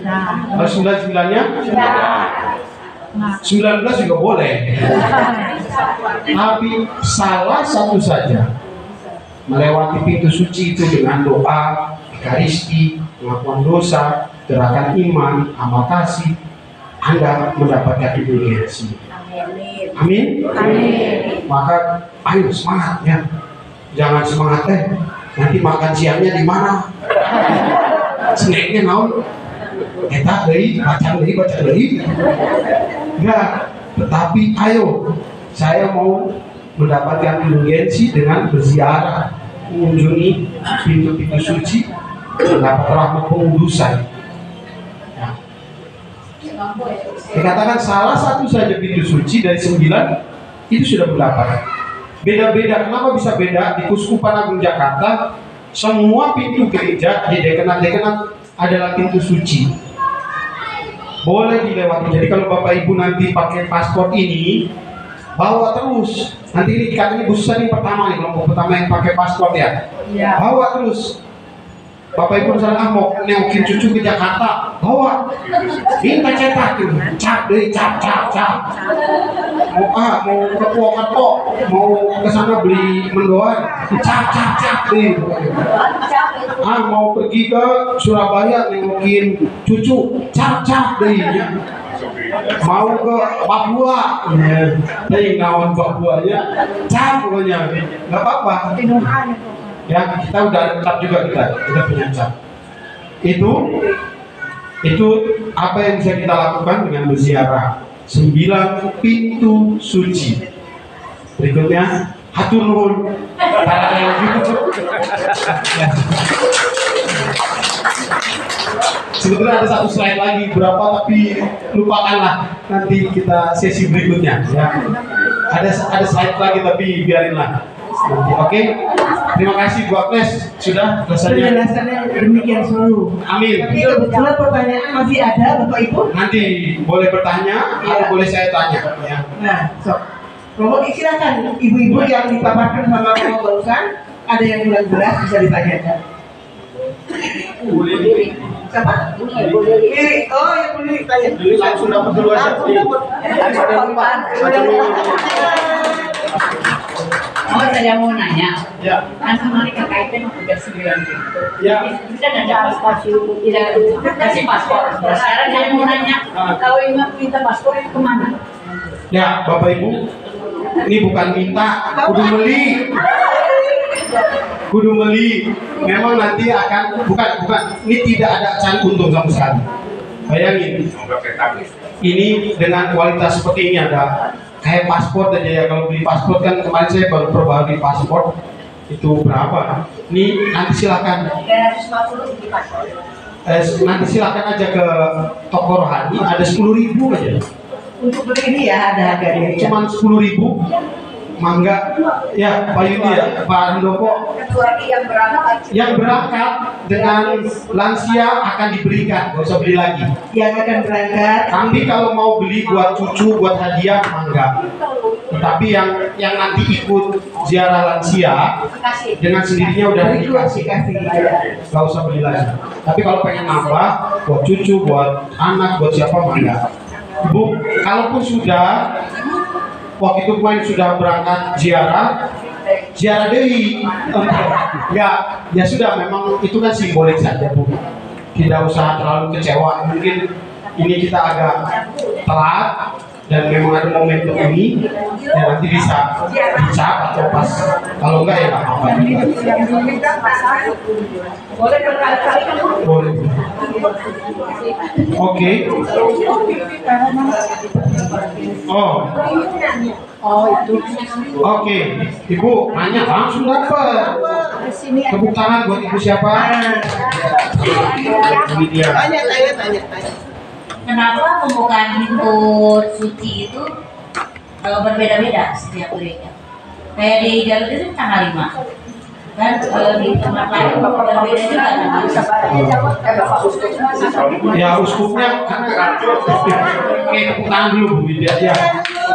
Kalau 99-nya? 19 juga boleh. Tapi salah satu saja melewati pintu suci itu dengan doa, ekaristi, pengakuan dosa, gerakan iman, amal kasih, Anda mendapatkan indulgensi. Amin. Amin. Maka ayo semangat ya. Jangan semangat nanti makan siangnya di mana? Snacknya naon? Eta deui, baca deui. Enggak, tetapi ayo saya mau mendapatkan indulgensi dengan berziarah, mengunjungi pintu-pintu suci, mendapat rahmat pengudusan. Ya. Dikatakan salah satu saja pintu suci dari 9 itu sudah mendapat. Beda-beda. Kenapa bisa beda? Di Kuskupan Agung Jakarta, semua pintu gereja di dekanat-dekanat adalah pintu suci. Boleh dilewati. Jadi kalau Bapak Ibu nanti pakai paspor ini, bawa terus. Nanti ini katanya khusus yang pertama nih, kelompok pertama yang pakai paspor ya. Bawa terus. Bapak Ibu misalnya mau nengokin cucu ke Jakarta, bawa. Minta cetak tuh, cap deh, cap. Mau ke Purwokerto, mau ke sana beli mendoan, cap deh. Mau pergi ke Surabaya nengokin cucu, cap deh. Mau ke Papua, naon Papuanya, cap pokoknya, nggak apa-apa. Ya kita udah ada cap juga, kita punya cap. Itu apa yang bisa kita lakukan dengan berziarah 9 pintu suci. Berikutnya hatur nuhun. Sebetulnya ada satu slide lagi berapa, tapi lupakanlah, nanti kita sesi berikutnya ya. Ada slide lagi tapi biarinlah nanti. Oke. Terima kasih Bu Agnes sudah penjelasannya demikian seluruh. Amin. Tapi kebetulan pertanyaan masih ada Bapak Ibu. Nanti boleh bertanya atau boleh saya tanya ya. Nah, Romo silakan ibu-ibu yang dipaparkan sama Romo barusan, ada yang kurang jelas bisa ditanyakan. Siapa? Lili. Oh ya, boleh ditanya. Lili langsung dapat duluan. Saya mau nanya, kan kemarin KKIP udah 9 gitu. Bisa ada paspor, tidak kasih paspor. Sekarang saya mau nanya, kalau Imam minta paspor itu kemana? Ya, Bapak Ibu, ini bukan minta, kudu beli. Memang nanti akan bukan. Ini tidak ada can untung sama sekali. Bayangin, ini dengan kualitas seperti ini ada. Kayak paspor aja ya, kalau beli paspor kan kemarin saya baru perbarui paspor itu berapa? Ini nanti silakan. 350 beli paspor. Nanti silakan aja ke toko rohani, ada 10.000 aja. Untuk beli ini ya ada harganya. Cuman 10.000. Mangga ya Pak Yudi ya, Pak Handoko. Yang berangkat dengan lansia akan diberikan, nggak usah beli lagi. Yang akan berangkat. Tapi kalau mau beli buat cucu, buat hadiah, mangga. Tapi yang nanti ikut ziarah lansia dengan sendirinya udah dikasih, nggak usah beli lagi. Tapi kalau pengen nambah buat cucu, buat anak, buat siapa, mangga. Bu, kalaupun sudah waktu itu kemarin sudah berangkat ziarah deui. Ya sudah, memang itu kan simbolik saja Bu. Tidak usah terlalu kecewa. Mungkin ini kita agak telat dan memang ada momentum ini, ya nanti bisa dicap atau pas. Kalau enggak ya nggak apa-apa. Boleh. Oke. Itu. Oke, Ibu nanya langsung dapat. Tepuk tangan buat Ibu siapa? Ini dia. Tanya. Kenapa pembukaan pintu suci itu berbeda-beda setiap gereja? Kayak di Garut itu tanggal 5. Dan di tempat lain berbeda juga. Ya uskupnya oke, tepuk tangan dulu Bu Widya ya.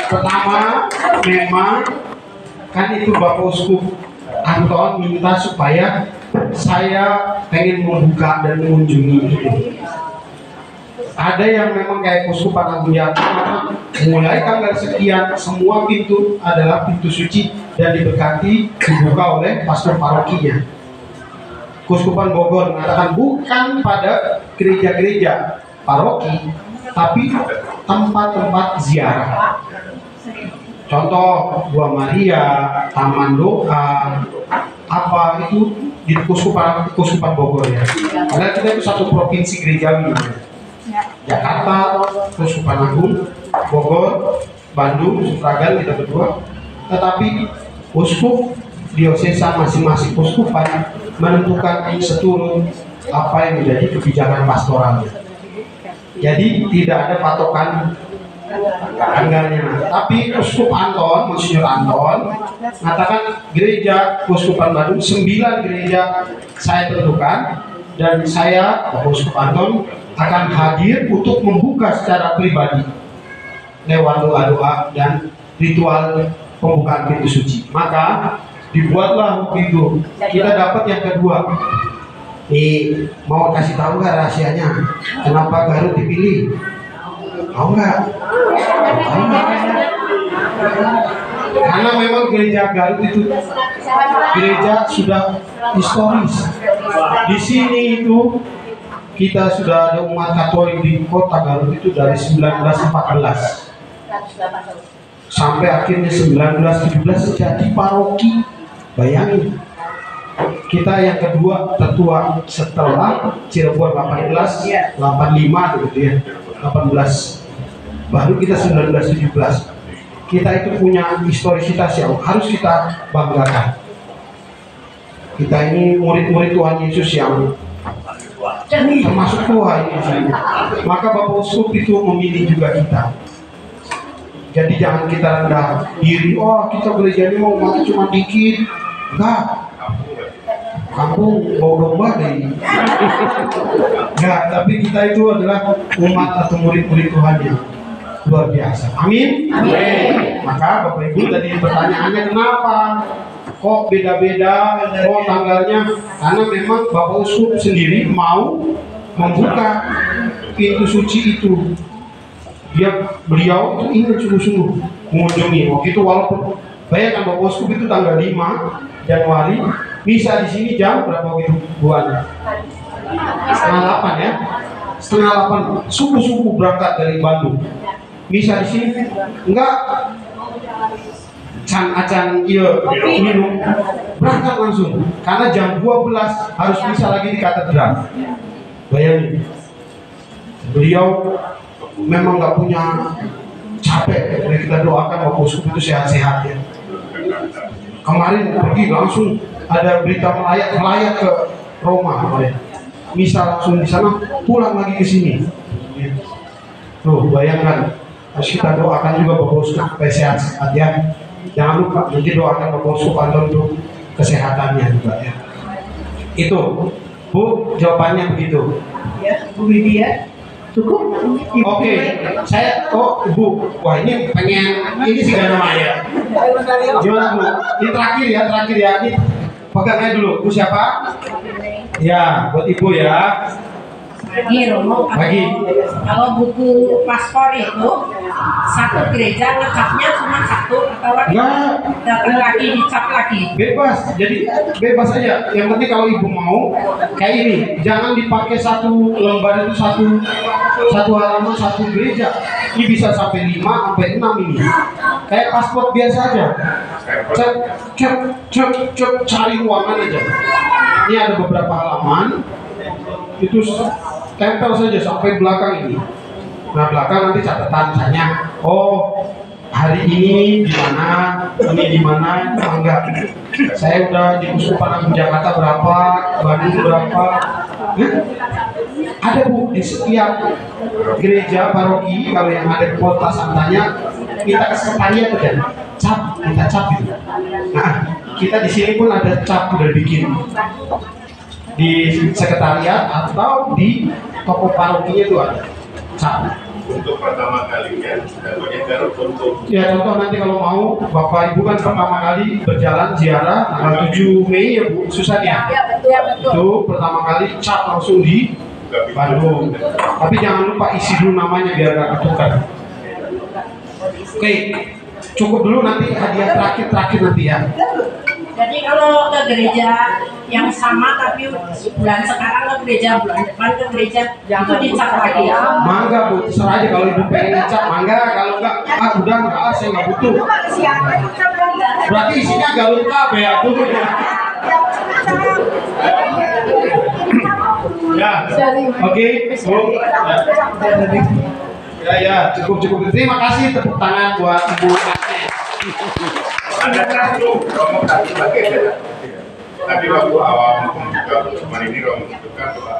Pertama memang kan itu Bapak Uskup Anton minta supaya saya pengen membuka dan mengunjungi itu. Ada yang memang kayak Keuskupan Agung Jakarta, mulai tanggal sekian semua pintu adalah pintu suci dan diberkati dibuka oleh pastor parokinya. Keuskupan Bogor mengatakan bukan pada gereja-gereja paroki, tapi tempat-tempat ziarah. Contoh Gua Maria, Taman Doa, apa itu di Keuskupan Bogor ya. Karena kita itu satu provinsi gerejawi. Jakarta, Keuskupan Agung, Bogor, Bandung, Suragan kita berdua. Tetapi uskup diosesa masing-masing keuskupan menentukan seturut apa yang menjadi kebijakan pastoralnya. Jadi tidak ada patokan anggarannya. Tapi Uskup Anton, Monsinyur Anton mengatakan gereja Keuskupan Bandung 9 gereja saya tentukan, dan saya Bapak Uskup Anton akan hadir untuk membuka secara pribadi lewat doa-doa dan ritual pembukaan pintu suci. Maka dibuatlah pintu. Kita dapat yang kedua. Mau kasih tahu nggak rahasianya? Kenapa Garut dipilih? Tahu nggak? Tahu nggak? Karena memang gereja Garut itu gereja sudah historis. Di sini itu kita sudah ada umat Katolik di kota Garut itu dari 1914 sampai akhirnya 1917 jadi paroki. Bayangin, kita yang kedua tertua setelah Cirebon 85 gitu ya, 18 baru kita 1917. Kita itu punya historisitas yang harus kita banggakan. Kita ini murid-murid Tuhan Yesus yang termasuk Tuhan ini. Maka Bapak Uskup itu memilih juga kita. Jadi jangan kita rendah diri. Oh, kita gereja ini mau mati cuma dikit. Enggak. Kampung bau domba deh. Enggak, tapi kita itu adalah umat atau murid-murid Tuhan yang luar biasa. Amin. Amin. Maka Bapak Ibu tadi pertanyaannya kenapa? Kok beda-beda, kok tanggalnya? Karena memang Bapak Uskup sendiri mau membuka pintu suci itu. Beliau ingin sungguh-sungguh mengunjungi. Waktu itu walaupun bayangkan Bapak Uskup itu tanggal 5 Januari, bisa di sini jam berapa gitu buatnya? Setengah 8 ya, setengah 8 subuh-subuh berangkat dari Bandung. Bisa di sini enggak? Acan iya minum berangkat langsung karena jam 12 harus bisa lagi di katedral. Bayangin, beliau memang nggak punya capek. Kita doakan Bapak Uskup itu sehat-sehat ya. Kemarin pergi langsung ada berita melayat ke Roma kemarin. Misal langsung di sana, pulang lagi ke sini. Tuh bayangkan, harus kita doakan juga Bapak Uskup supaya sehat-sehat ya. Jangan lupa nanti doakan Bapak Uskup Anton untuk kesehatannya juga ya. Itu Bu, jawabannya begitu. Ya, Bu Widya. Cukup? Oke, saya Ibu, wah ini pengen ini sih gak namanya. Gimana Bu? Ini terakhir ya, ini pegang aja dulu. Bu siapa? Ya, buat Ibu ya. Ini Romo, kalau buku paspor itu satu gereja ngecapnya cuma satu atau datang lagi dicap lagi. Bebas, jadi bebas aja. Yang penting kalau Ibu mau kayak ini, jangan dipakai satu lembar itu satu halaman satu gereja. Ini bisa sampai 5 sampai 6 ini. Kayak paspor biasa aja. Cek cari ruangan aja. Ini ada beberapa halaman. Itu tempel saja sampai belakang ini. Nah belakang nanti catatan misalnya, hari ini di mana, enggak. Saya udah di Keuskupan Agung Jakarta berapa, Bandung berapa. Ada Bu di setiap gereja paroki kalau yang ada kota santanya kita ke sekretariat aja, kita cap gitu. Nah kita di sini pun ada cap udah bikin di sekretariat atau di toko parokinya itu ada cap. Untuk pertama kali ya, banyak Garut untuk Ya contoh nanti kalau mau Bapak Ibu kan pertama kali berjalan ziarah tanggal 7 Mei ya Bu, susah ya? Ya betul. Itu pertama kali cap langsung di buka pintu. Bandung. Tapi jangan lupa isi dulu namanya biar gak ketukar. Oke, cukup dulu, nanti hadiah terakhir nanti ya. Jadi kalau ke gereja yang sama tapi bulan sekarang ke gereja, bulan depan ke gereja, itu dicap lagi ya. Mangga Bu, terserah aja kalau ibu pengen ngecap, mangga. Kalau enggak, udah enggak, saya nggak butuh. Berarti isinya galut KB ya tuh. Ya, oke, Bu. Ya, cukup. Terima kasih, tepuk tangan buat Ibu Agnes. Ada satu Romo tadi pakai ya. Tadi waktu awal membuka pertemuan ini Romo menunjukkan bahwa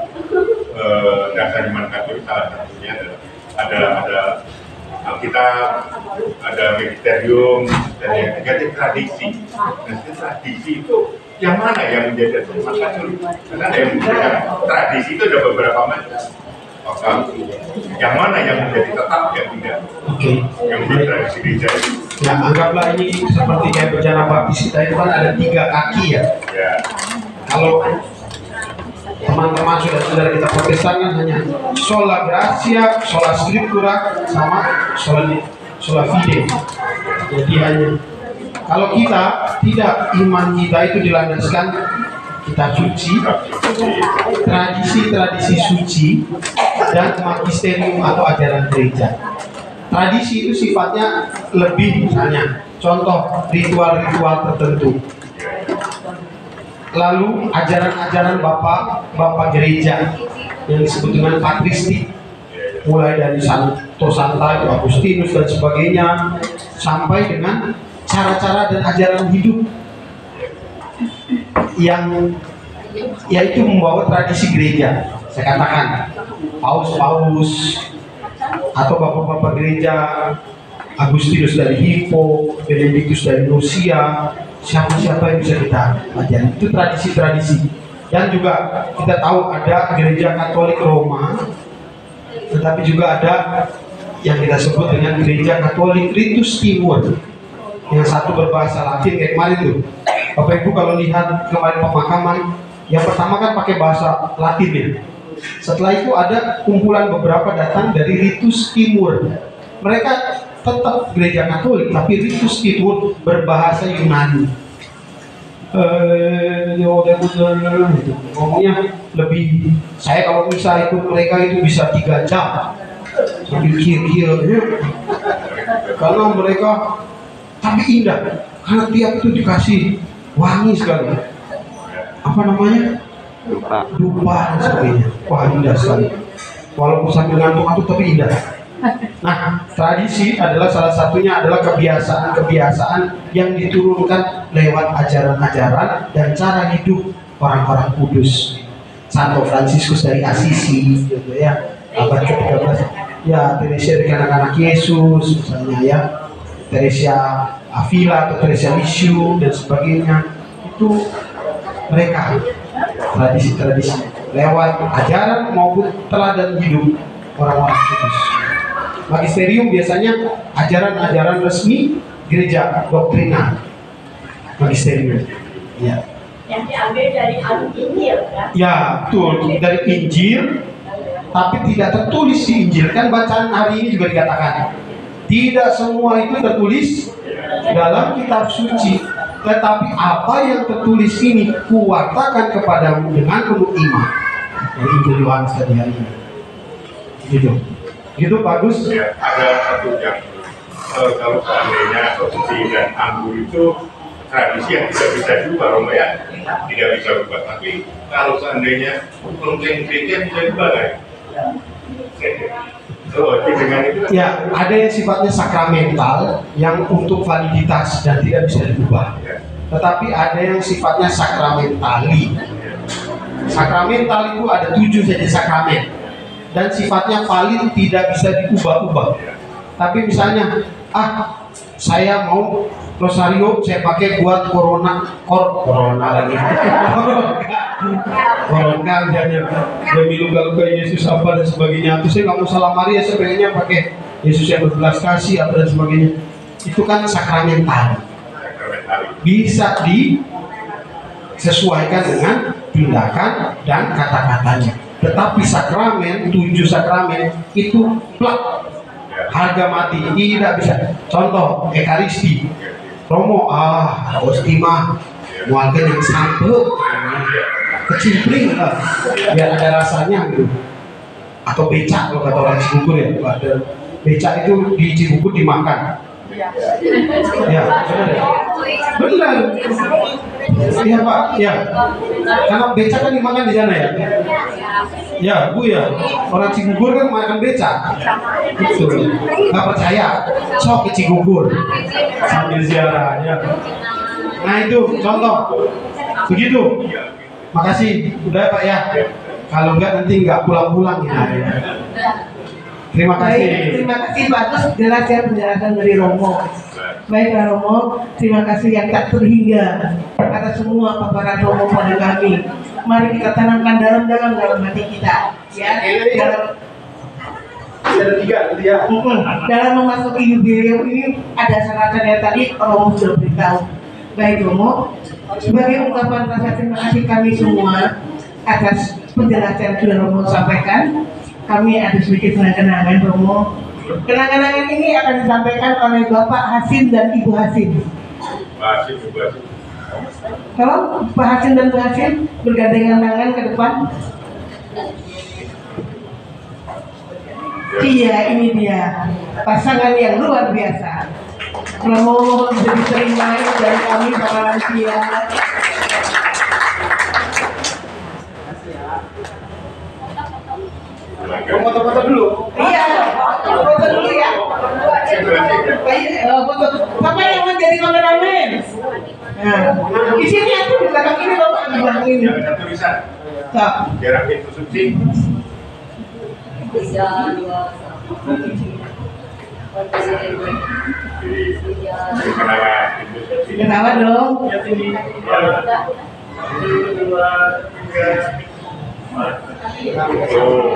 dasar iman Katolik salah satunya ada Alkitab, ada magisterium, dan yang ketiga itu tradisi. Nah, tradisi itu yang mana yang menjadi dasar iman Katolik? Karena ada yang mengatakan tradisi itu ada beberapa macam. Yang mana yang menjadi tetap, yang tidak? Oke. Yang menjadi tradisi gereja itu. Ya, anggaplah ini seperti kayak bejana baptis kita itu kan ada 3 kaki ya. Ya. Kalau teman-teman saudara kita Protestan kan hanya sola gratia, sola scriptura, sama sola fide. Jadi hanya kalau kita tidak, iman kita itu dilandaskan kita suci, tradisi suci, dan magisterium atau ajaran gereja. Tradisi itu sifatnya lebih, misalnya contoh ritual-ritual tertentu. Lalu ajaran-ajaran bapak gereja yang disebut dengan patristik, mulai dari Santo Santa, Agustinus dan sebagainya, sampai dengan cara-cara dan ajaran hidup yang yaitu membawa tradisi gereja. Saya katakan paus-paus atau bapak-bapak gereja, Agustinus dari Hippo, Benedictus dari Nursia, siapa-siapa yang bisa kita pelajari. Itu tradisi-tradisi. Dan juga kita tahu ada gereja Katolik Roma, tetapi juga ada yang kita sebut dengan gereja Katolik Ritus Timur, yang satu berbahasa Latin kayak kemarin tuh. Bapak Ibu kalau lihat kemarin pemakaman, yang pertama kan pakai bahasa Latin ya. Setelah itu ada kumpulan beberapa datang dari Ritus Timur. Mereka tetap gereja Katolik, tapi Ritus Timur berbahasa Yunani. Ngomongnya lebih, saya kalau bisa ikut mereka itu bisa 3 jam sambil kir-kir, karena mereka tapi indah, karena tiap itu dikasih wangi sekali, apa namanya, dupa dan sebagainya. Wah, indah sekali, walaupun sambil ngantuk-ngantuk tapi indah. Nah, tradisi adalah salah satunya adalah kebiasaan-kebiasaan yang diturunkan lewat ajaran-ajaran dan cara hidup orang-orang kudus. Santo Fransiskus dari Assisi, gitu ya, abad ke-13. Ya, Teresia dengan anak-anak Yesus, misalnya ya, Teresia Avila atau Teresia Lisieux dan sebagainya. Itu mereka tradisi-tradisi lewat ajaran maupun teladan hidup orang-orang kudus. Magisterium biasanya ajaran-ajaran resmi gereja, doktrina. Magisterium. Ya. Yang diambil dari Injil kan? Ya, betul, dari Injil, tapi tidak tertulis di Injil. Kan bacaan hari ini juga dikatakan tidak semua itu tertulis dalam kitab suci, tetapi apa yang tertulis ini kuwatakan kepadamu dengan penuh iman. Dari Injil Yohanes tadi hari ini. Gitu bagus. Ya, ada satu yang kalau seandainya sosi dan anggur itu tradisi yang tidak bisa diubah, Romo ya, tidak bisa berubah. Tapi kalau seandainya lonceng gereja bisa diubah kan? Dengan itu Ya, ada yang sifatnya sakramental yang untuk validitas dan tidak bisa diubah. Tetapi ada yang sifatnya sakramentali. Sakramental itu ada 7 saja sakramen. Dan sifatnya valid, tidak bisa diubah-ubah. Tapi misalnya, saya mau rosario, saya pakai buat corona lagi. Corona misalnya, demi luka-luka Yesus apa dan sebagainya. Terus saya nggak mau salah Maria, saya pengennya pakai Yesus yang berbelas kasih apa dan sebagainya. Itu kan sakramental. Bisa disesuaikan dengan tindakan dan kata-katanya. Tetapi sakramen, 7 sakramen itu plak, harga mati, tidak bisa. Contoh Ekaristi, Romo, ostima, mualkan yang sampai kecimpring lah, biar ada rasanya gitu. Atau becak kalau kata orang Cibubur ya, ada becak itu di Cibubur dimakan. Ya, benar. Iya Pak, ya. Karena becak kan dimakan di sana ya. Ya, Bu ya. Orang Cibubur kan makan becak. Betul. Nggak percaya, sok ke Cibubur sambil ziarah ya. Nah itu contoh. Begitu. Makasih, udah Pak ya. Kalau enggak nanti enggak pulang-pulang ya. Terima kasih. Terima kasih bagus jelas ya penjelasan dari Romo. Baik Pak Romo, terima kasih yang tak terhingga atas semua paparan Romo pada kami. Mari kita tanamkan dalam hati kita, ya. Dalam memasuki jubileum ini ada syaratnya yang tadi Romo sudah beritahu. Baik Romo, sebagai ungkapan rasa terima kasih kami semua atas penjelasan yang sudah Romo sampaikan. Kami ada sedikit kenangan Romo. Kenangan ini akan disampaikan oleh Bapak Hasim dan Ibu Hasim. Pak Hasim, Ibu Hasim. Kalau Pak Hasim dan Bu Hasim bergandengan tangan ke depan. Iya, ini dia pasangan yang luar biasa. Romo bisa diterima dari kami para lansia. Foto-foto dulu. Iya, foto dulu ya. Foto. Bapak yang menjadi kameramen. Nah, di sini aku di belakang ini Bapak di belakang ini. Ada tulisan. Stop. Jarak pintu suci. 3, 2, 1. Kenalan pintu suci. Kenapa dong? Oh.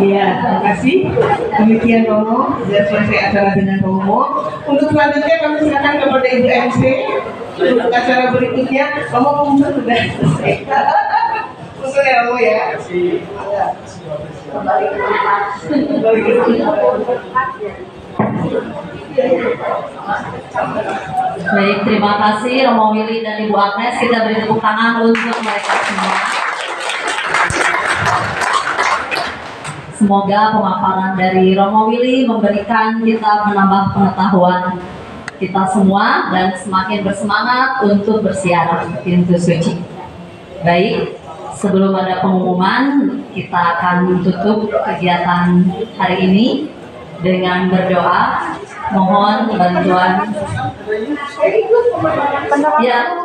Iya, terima kasih. Demikian Romo, sudah selesai acara dengan Romo. Untuk selanjutnya kami silakan kepada Ibu MC untuk acara berikutnya. Romo kumpul sudah selesai. Kumpul ya Romo ya. Kembali ke Baik, terima kasih Romo Willy dan Ibu Agnes. Kita beri tepuk tangan untuk mereka semua. Semoga pemaparan dari Romo Willy memberikan kita menambah pengetahuan kita semua dan semakin bersemangat untuk bersiarah pintu suci. Baik, sebelum ada pengumuman, kita akan tutup kegiatan hari ini dengan berdoa. Mohon bantuan. Ya.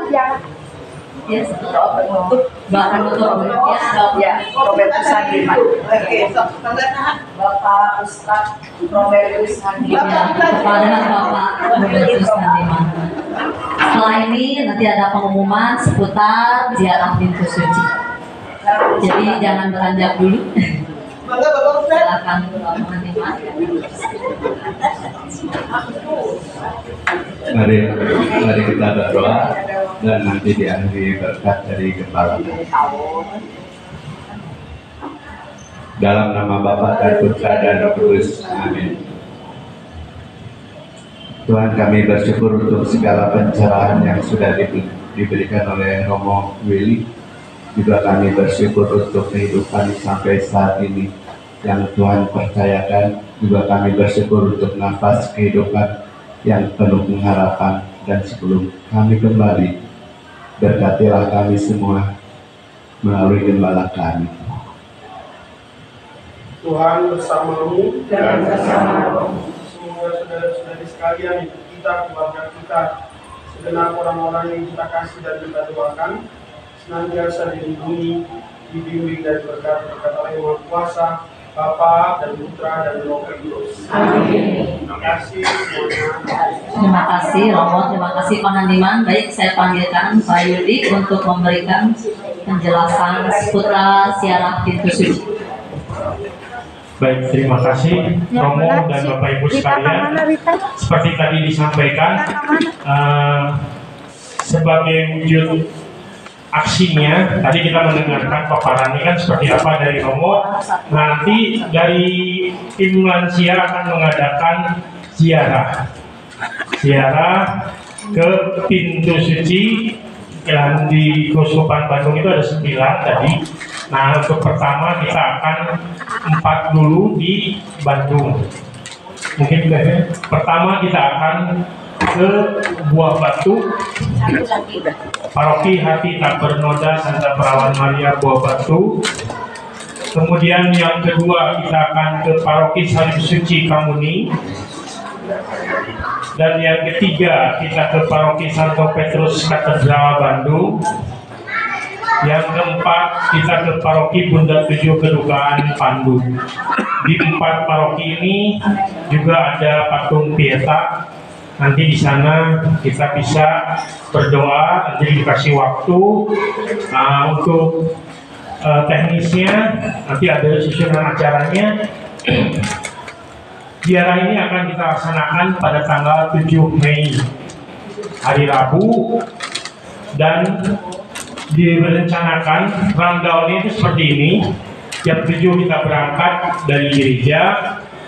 Yes. Bapak penutup. Ya, Robertus Handiman. Oke, Bapak Ustadz Robertus Handiman. Ya, kepada Bapak Robertus Handiman. Setelah ini nanti ada pengumuman seputar ziarah pintu suci. Jadi jangan beranjak dulu. Mangga Bapak Ustadz. Silakan Bapak Handiman. Mari kita berdoa dan nanti diakhiri berkat dari Gembala. Dalam nama Bapa dan Putra dan Roh Kudus. Amin. Tuhan, kami bersyukur untuk segala pencerahan yang sudah diberikan oleh Romo Willy. Juga kami bersyukur untuk kehidupan sampai saat ini yang Tuhan percayakan. Juga kami bersyukur untuk nafas kehidupan yang penuh pengharapan. Dan sebelum kami kembali, berkatilah kami semua melalui gembala kami. Tuhan bersamamu Dan bersama semoga saudara-saudari sekalian, kita, keluarga kita, segenap orang-orang yang kita kasih dan kita doakan, senantiasa dilindungi, dibimbing dan berkat oleh Yang Maha Kuasa, Bapa dan Putra dan Roh Kudus. Amin. Terima kasih semuanya. Terima kasih Romo, terima kasih Pak Handiman. Baik, saya panggilkan Pak Yudi untuk memberikan penjelasan seputar ziarah pintu suci. Baik, terima kasih Romo dan Bapak Ibu sekalian. Seperti tadi disampaikan, sebagai wujud aksinya, tadi kita mendengarkan paparannya kan seperti apa dari Romo. Nanti dari tim lansia akan mengadakan ziarah ke pintu suci yang di Keuskupan Bandung itu ada 9 tadi. Nah, untuk pertama kita akan 4 dulu di Bandung. Mungkin pertama kita akan ke Buah Batu, Paroki Hati Tak Bernoda Santa Perawan Maria Buah Batu. Kemudian yang kedua kita akan ke Paroki Salib Suci Kamuni. Dan yang ketiga kita ke Paroki Santo Petrus Katedral Bandung. Yang keempat kita ke Paroki Bunda Tujuh Kedukaan Pandu. Di 4 paroki ini juga ada patung Pieta. Nanti di sana kita bisa berdoa, nanti dikasih waktu untuk teknisnya, nanti ada susunan acaranya. Ziarah ini akan kita laksanakan pada tanggal 7 Mei, hari Rabu, dan direncanakan rundown itu seperti ini. Jam 7 kita berangkat dari gereja.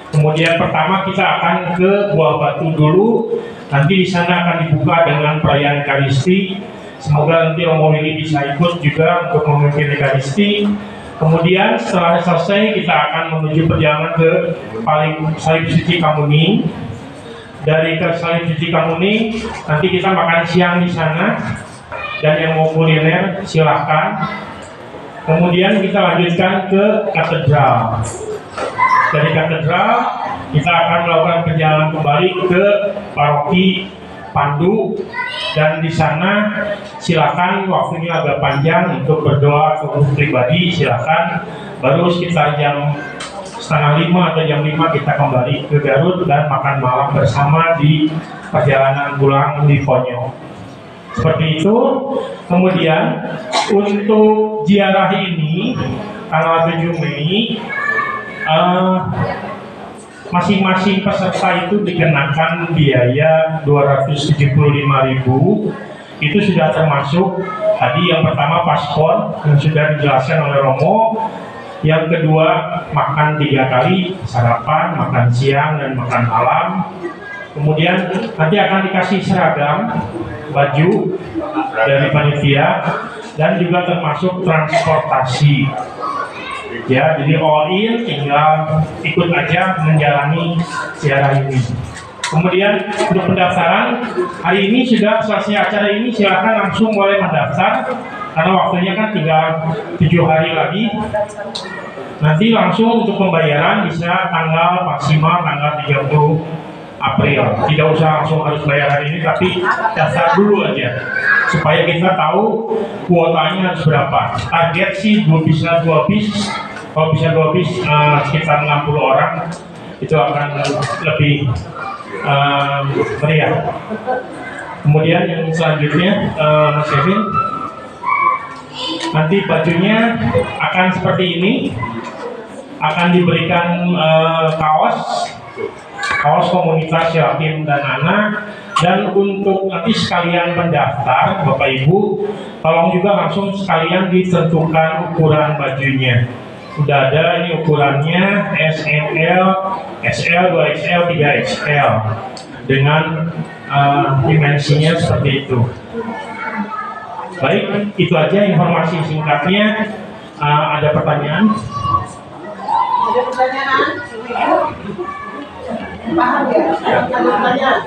Kemudian pertama kita akan ke Buah Batu dulu. Nanti di sana akan dibuka dengan perayaan Ekaristi. Semoga nanti Romo Willy bisa ikut juga untuk memimpin Ekaristi. Kemudian setelah selesai kita akan menuju perjalanan ke Salib Suci Kamuni. Dari ke Salib Suci Kamuni nanti kita makan siang di sana. Dan yang mau kuliner silahkan. Kemudian kita lanjutkan ke katedral. Dari katedral kita akan melakukan perjalanan kembali ke Paroki Pandu, dan di sana silakan, waktunya agak panjang untuk berdoa untuk pribadi, silakan. Baru sekitar jam 4:30 atau jam 5 kita kembali ke Garut dan makan malam bersama di perjalanan pulang di Ponyo. Seperti itu. Kemudian untuk ziarah ini tanggal 7 Mei masing-masing peserta itu dikenakan biaya 275.000. Itu sudah termasuk tadi yang pertama paspor yang sudah dijelaskan oleh Romo. Yang kedua makan 3 kali, sarapan, makan siang, dan makan malam. Kemudian nanti akan dikasih seragam, baju dari panitia, dan juga termasuk transportasi. Ya, jadi all in, tinggal ikut aja menjalani ziarah ini. Kemudian untuk pendaftaran, hari ini sudah selesai acara ini, silakan langsung boleh mendaftar karena waktunya kan tinggal 7 hari lagi. Nanti langsung untuk pembayaran bisa maksimal tanggal 30 April. Tidak usah langsung harus bayar hari ini, tapi daftar dulu aja supaya kita tahu kuotanya harus berapa. Target sih bisa 2 bis. Kalau bisa 2 bis sekitar 60 orang, itu akan lebih meriah. Kemudian yang selanjutnya Mas Kevin, nanti bajunya akan seperti ini, akan diberikan kaos komunitas Yatim dan Anak. Dan untuk nanti sekalian mendaftar Bapak Ibu, tolong juga langsung sekalian ditentukan ukuran bajunya. Sudah ada ini ukurannya SML, SL, 2XL, 3XL dengan dimensinya seperti itu. Baik, itu aja informasi singkatnya. Ada pertanyaan? Ada pertanyaan? Paham ya? Ada pertanyaan?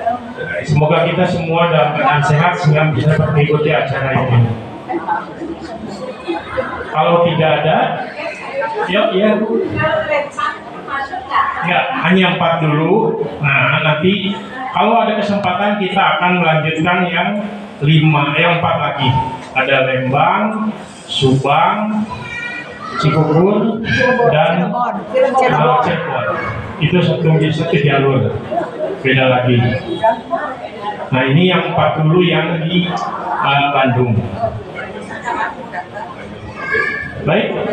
Semoga kita semua dalam keadaan sehat sehingga bisa mengikuti acara ini. Kalau tidak ada, ya, hanya 4 dulu. Nah, nanti kalau ada kesempatan kita akan melanjutkan yang 4 lagi. Ada Lembang, Subang, Cikugur, dan Cirebon. Itu satu jalur, beda lagi. Nah, ini yang 4 dulu yang di Bandung. Baik, Bu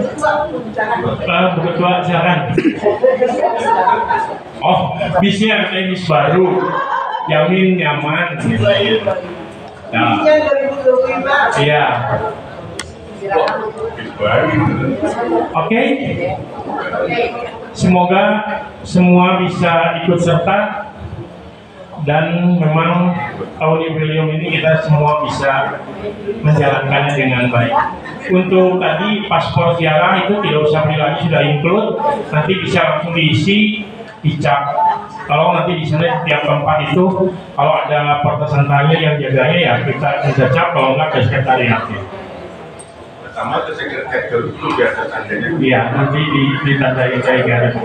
Ketua silakan. Oh, bisnya bis baru, jamin nyaman. Nah, Iya. Oke. Semoga semua bisa ikut serta dan memang auditorium ini kita semua bisa menjalankannya dengan baik. Untuk tadi paspor ziarah itu tidak usah beli lagi, sudah include, nanti bisa langsung diisi, dicap. Kalau nanti di sana tiap tempat itu kalau ada pertesantannya yang jaganya ya kita bisa cap, kalau enggak ke sekretariatnya. Pertama ke sekretariat dulu biasa tandanya. Iya, nanti ditandai kayak garis.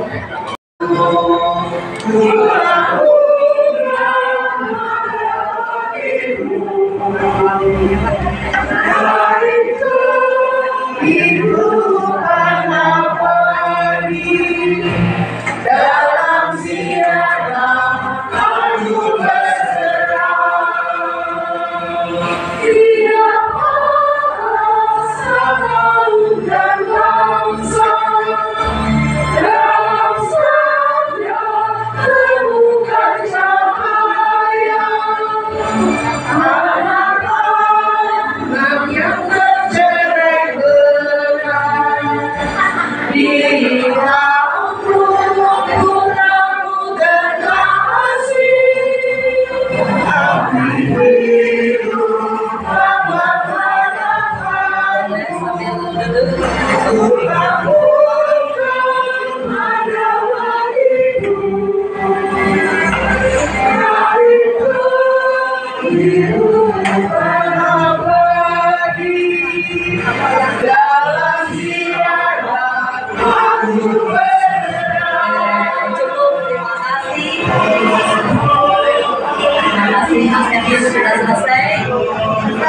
Sudah selesai.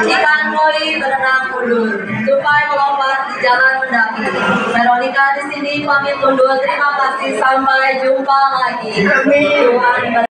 Ikan koi berenang mundur, tupai melompat di jalan mendaki. Veronica di sini pamit undur. Terima kasih, sampai jumpa lagi. Tuhan